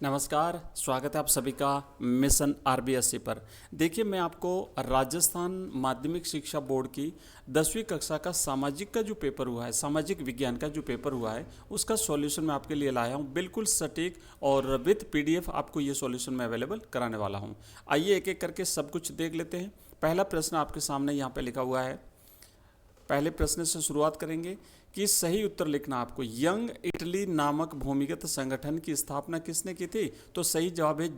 नमस्कार, स्वागत है आप सभी का मिशन आरबीएससी पर। देखिए, मैं आपको राजस्थान माध्यमिक शिक्षा बोर्ड की 10वीं कक्षा का सामाजिक का जो पेपर हुआ है, सामाजिक विज्ञान का जो पेपर हुआ है, उसका सॉल्यूशन मैं आपके लिए लाया हूं, बिल्कुल सटीक और विथ पीडीएफ आपको ये सॉल्यूशन मैं अवेलेबल कराने वाला हूं। आइए एक एक करके सब कुछ देख लेते हैं। पहला प्रश्न आपके सामने यहाँ पे लिखा हुआ है। पहले प्रश्न से शुरुआत करेंगे कि सही उत्तर लिखना आपको। यंग इटली नामक भूमिगत संगठन की स्थापना किसने की थी? तो सही जवाब है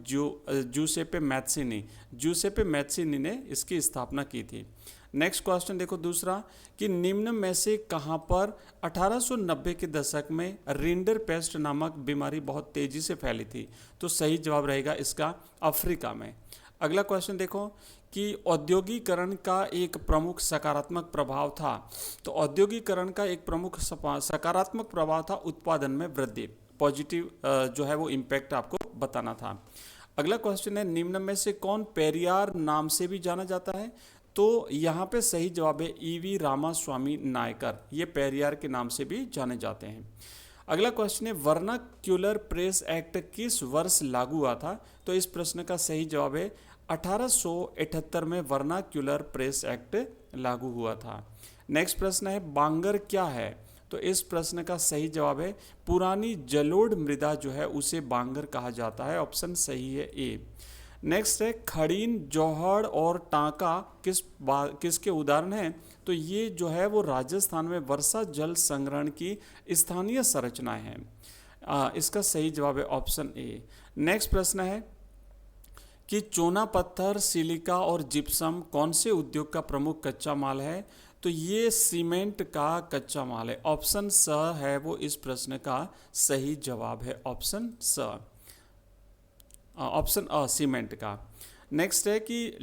जूसेपे मैत्सिनी। जूसेपे मैत्सिनी ने इसकी स्थापना की थी। नेक्स्ट क्वेश्चन देखो दूसरा, कि निम्न में से कहां पर 1890 के दशक में रिंडर पेस्ट नामक बीमारी बहुत तेजी से फैली थी? तो सही जवाब रहेगा इसका अफ्रीका में। अगला क्वेश्चन देखो कि औद्योगिकरण का एक प्रमुख सकारात्मक प्रभाव था। तो औद्योगिकरण का एक प्रमुख सकारात्मक प्रभाव था उत्पादन में वृद्धि। पॉजिटिव जो है वो इम्पैक्ट आपको बताना था। अगला क्वेश्चन है, निम्न में से कौन पेरियार नाम से भी जाना जाता है? तो यहाँ पे सही जवाब है ईवी रामास्वामी नायकर। ये पेरियार के नाम से भी जाने जाते हैं। अगला क्वेश्चन है, वर्नाक्यूलर प्रेस एक्ट किस वर्ष लागू हुआ था? तो इस प्रश्न का सही जवाब है 1878 में वर्नाक्यूलर प्रेस एक्ट लागू हुआ था। नेक्स्ट प्रश्न है, बांगर क्या है? तो इस प्रश्न का सही जवाब है पुरानी जलोढ़ मृदा जो है उसे बांगर कहा जाता है। ऑप्शन सही है ए। नेक्स्ट है, खड़ीन, जौहड़ और टांका किसके उदाहरण हैं? तो ये जो है वो राजस्थान में वर्षा जल संग्रहण की स्थानीय संरचनाएं हैं। इसका सही जवाब है ऑप्शन ए। नेक्स्ट प्रश्न है कि चूना पत्थर, सिलिका और जिप्सम कौन से उद्योग का प्रमुख कच्चा माल है? तो ये सीमेंट का कच्चा माल है। ऑप्शन स है वो इस प्रश्न का सही जवाब है। ऑप्शन स, ऑप्शन अ सीमेंट का। नेक्स्ट है कि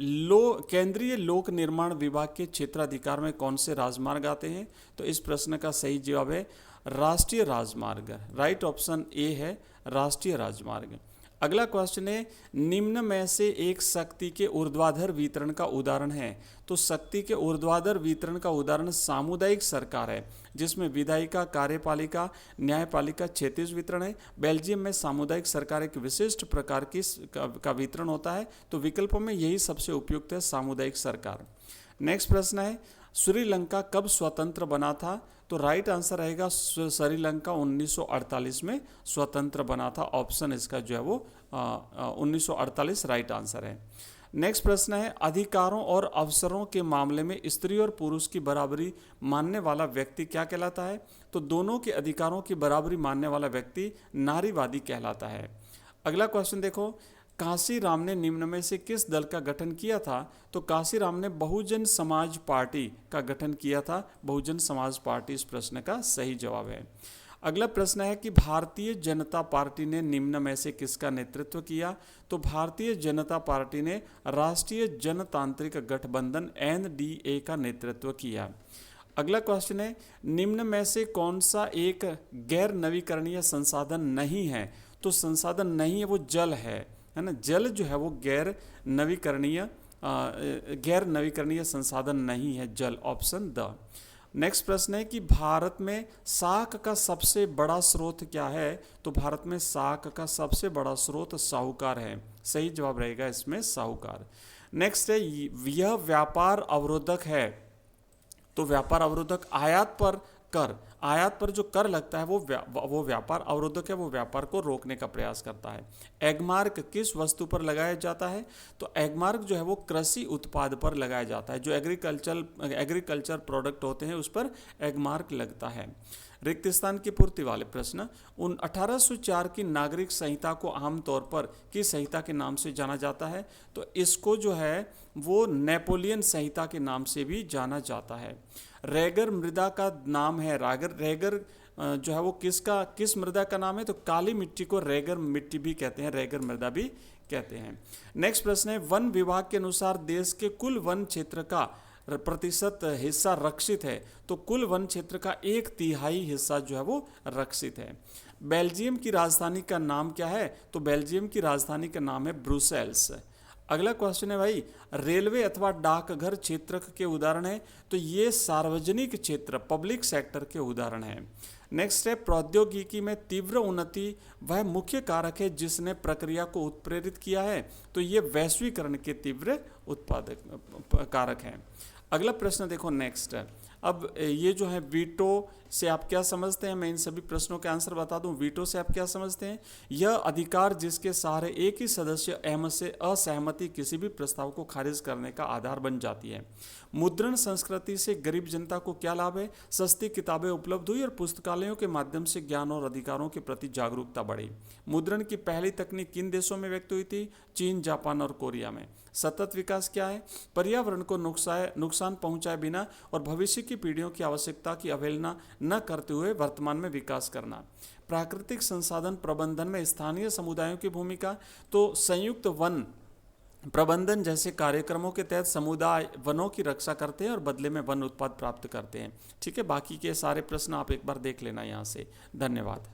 केंद्रीय लोक निर्माण विभाग के क्षेत्राधिकार में कौन से राजमार्ग आते हैं? तो इस प्रश्न का सही जवाब है राष्ट्रीय राजमार्ग। राइट ऑप्शन ए है राष्ट्रीय राजमार्ग। अगला क्वेश्चन है, निम्न में से एक शक्ति के ऊर्ध्वाधर वितरण का उदाहरण है? तो शक्ति के ऊर्ध्वाधर वितरण का उदाहरण सामुदायिक सरकार है, जिसमें विधायिका, कार्यपालिका, न्यायपालिका क्षैतिज वितरण है। बेल्जियम में सामुदायिक सरकार एक विशिष्ट प्रकार का वितरण होता है। तो विकल्पों में यही सबसे उपयुक्त है, सामुदायिक सरकार। नेक्स्ट प्रश्न है, श्रीलंका कब स्वतंत्र बना था? तो राइट आंसर रहेगा श्रीलंका 1948 में स्वतंत्र बना था। ऑप्शन इसका जो है वो 1948 राइट आंसर है। नेक्स्ट प्रश्न है, अधिकारों और अवसरों के मामले में स्त्री और पुरुष की बराबरी मानने वाला व्यक्ति क्या कहलाता है? तो दोनों के अधिकारों की बराबरी मानने वाला व्यक्ति नारीवादी कहलाता है। अगला क्वेश्चन देखो, कांशीराम ने निम्न में से किस दल का गठन किया था? तो कांशीराम ने बहुजन समाज पार्टी का गठन किया था। बहुजन समाज पार्टी इस प्रश्न का सही जवाब है। अगला प्रश्न है कि भारतीय जनता पार्टी ने निम्न में से किसका नेतृत्व किया? तो भारतीय जनता पार्टी ने राष्ट्रीय जनतांत्रिक गठबंधन एनडीए का नेतृत्व किया। अगला क्वेश्चन है, निम्न में से कौन सा एक गैर नवीकरणीय संसाधन नहीं है? तो संसाधन नहीं है वो जल है ना। जल जो है वो गैर नवीकरणीय संसाधन नहीं है जल। Option the. नेक्स्ट प्रश्न है कि भारत में साख का सबसे बड़ा स्रोत क्या है? तो भारत में साख का सबसे बड़ा स्रोत साहूकार है। सही जवाब रहेगा इसमें साहूकार। नेक्स्ट है, यह व्यापार अवरोधक है। तो व्यापार अवरोधक आयात पर जो कर लगता है वो व्यापार अवरोधक है, वो व्यापार को रोकने का प्रयास करता है। एगमार्क किस वस्तु पर लगाया जाता है? तो एगमार्क जो है वो कृषि उत्पाद पर लगाया जाता है। जो एग्रीकल्चर प्रोडक्ट होते हैं उस पर एगमार्क लगता है। रिक्त स्थान की पूर्ति वाले प्रश्न, 1804 की नागरिक संहिता को आमतौर पर किस संहिता के नाम से जाना जाता है? तो इसको जो है वो नेपोलियन संहिता के नाम से भी जाना जाता है। रैगर मृदा का नाम है रैगर जो है वो किस मृदा का नाम है? तो काली मिट्टी को रैगर मिट्टी भी कहते हैं, रैगर मृदा भी कहते हैं। नेक्स्ट प्रश्न है, वन विभाग के अनुसार देश के कुल वन क्षेत्र का प्रतिशत हिस्सा रक्षित है। तो कुल वन क्षेत्र का 1/3 हिस्सा जो है वो रक्षित है। बेल्जियम की राजधानी का नाम क्या है? तो बेल्जियम की राजधानी का नाम है ब्रुसेल्स। अगला क्वेश्चन है भाई, रेलवे अथवा डाकघर क्षेत्र के उदाहरण है, तो ये सार्वजनिक क्षेत्र पब्लिक सेक्टर के उदाहरण है। नेक्स्ट है, प्रौद्योगिकी में तीव्र उन्नति वह मुख्य कारक है जिसने प्रक्रिया को उत्प्रेरित किया है, तो ये वैश्वीकरण के तीव्र उत्पादक कारक हैं। अगला प्रश्न देखो नेक्स्ट है, अब ये जो है वीटो से आप क्या समझते हैं, मैं इन सभी प्रश्नों के आंसर बता दूं। वीटो से आप क्या समझते हैं, यह अधिकार जिसके सहारे एक ही सदस्य अहमत से असहमति किसी भी प्रस्ताव को खारिज करने का आधार बन जाती है। मुद्रण संस्कृति से गरीब जनता को क्या लाभ है, सस्ती किताबें उपलब्ध हुई और पुस्तकालयों के माध्यम से ज्ञान और अधिकारों के प्रति जागरूकता बढ़ी। मुद्रण की पहली तकनीक किन देशों में व्यक्त हुई थी, चीन, जापान और कोरिया में। सतत विकास क्या है, पर्यावरण को नुकसान पहुंचाए बिना और भविष्य की पीढ़ियों की आवश्यकता की अवहेलना न करते हुए वर्तमान में विकास करना। प्राकृतिक संसाधन प्रबंधन में स्थानीय समुदायों की भूमिका, तो संयुक्त वन प्रबंधन जैसे कार्यक्रमों के तहत समुदाय वनों की रक्षा करते हैं और बदले में वन उत्पाद प्राप्त करते हैं। ठीक है, बाकी के सारे प्रश्न आप एक बार देख लेना यहाँ से। धन्यवाद।